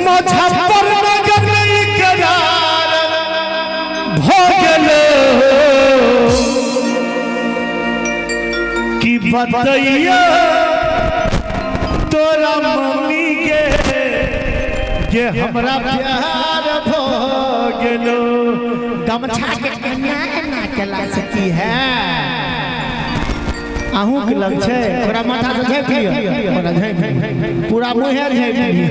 मुजफ्फरनगर में इकरार भ गेलो कि बतैया तोरा मम्मी के हमरा प्यार भ गेलो। गमछा के कन्या एना केला से की है आहू के लग छे तोरा माथा से झेप लियो तोरा झेप पूरा मुंह झेप लियो।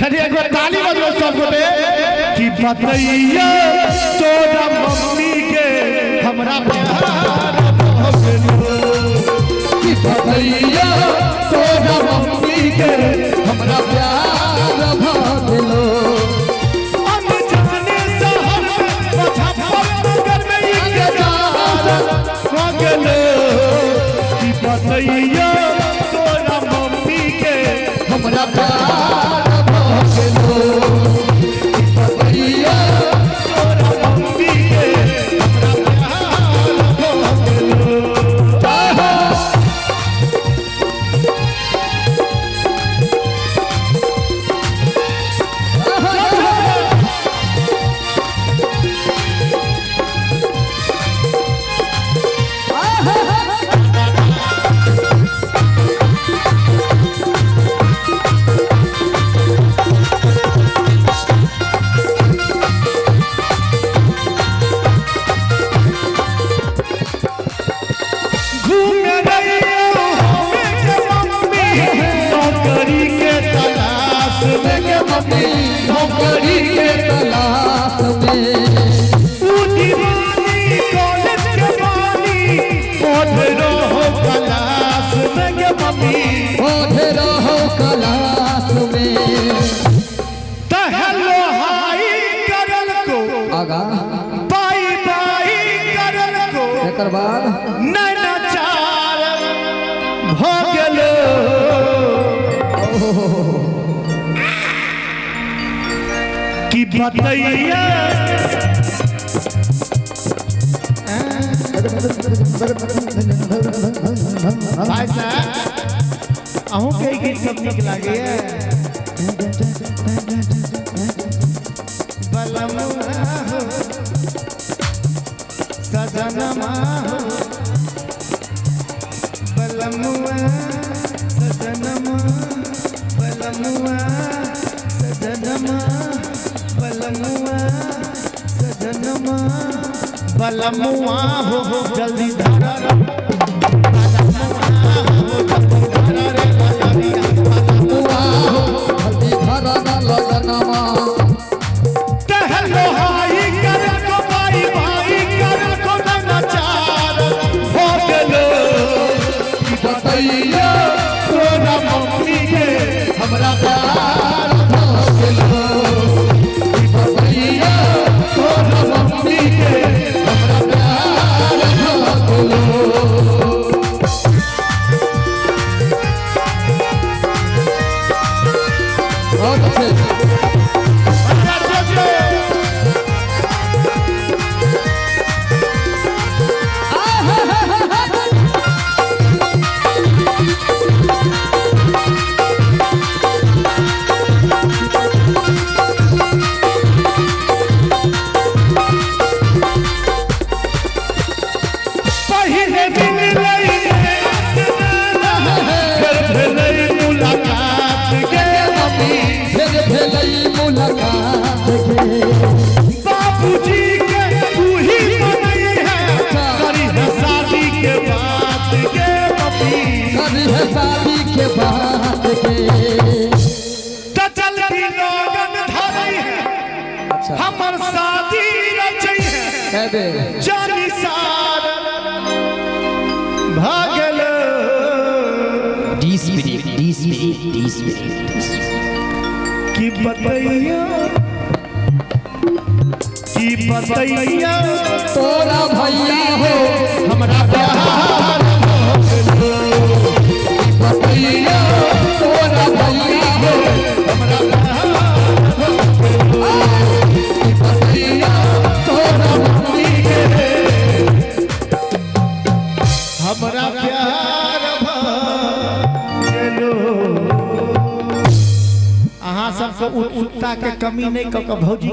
खड़ी एक बार ताली बजाओ सब गोटे कि बतैया तोरा मम्मी के हमरा प्यार भ गेलो। कि बतैया तोरा मम्मी के हमरा प्यार भ गेलो। अनजाने शहर में मुजफ्फरनगर में इकरार भ गेलो। कि बतैया तोरा मम्मी के हमरा प्यार भ गेलो। कि बतैया तोरा मम्मी के हमरा प्यार भ गेलो। नौकरी के तलाश में दीवानी कॉलेज के बानी पढ़ रहो क्लास में गे मम्मी पढ़ रहो क्लास में। हेलो हाई करल को आगा बाई बाई करल को एकर बाद नैना चार भ गेलो। कि बतैया भाई साहब अहूँ के गीत सब निक लागे बलमुआ हो सजनमा हो बलमुआ सजनमा बलमुआ सजनमा बलमुआ सजनमा बलमुआ हो जल्दी धारा तोरा मम्मी के हमरा प्यार भ गेलो। बतैया तोरा मम्मी के हमरा प्यार भ गेलो। बहुत अच्छे बाबूजी के तू ही बनई है करी है शादी के बाद के मम्मी करी है शादी के बाद के चल भी लगन धरई है हमर शादी रचई है जानी सार भागल कि बतैया तोरा भैया हो हमरा प्यार भ गेलो। बतैया तोरा भैया हो हमरा प्यार भ गेलो। बतैया तोरा मम्मी के हमरा प्यार भ गेलो। अहाँ सबके उत्सुकता के कमी नहीं क के भौजी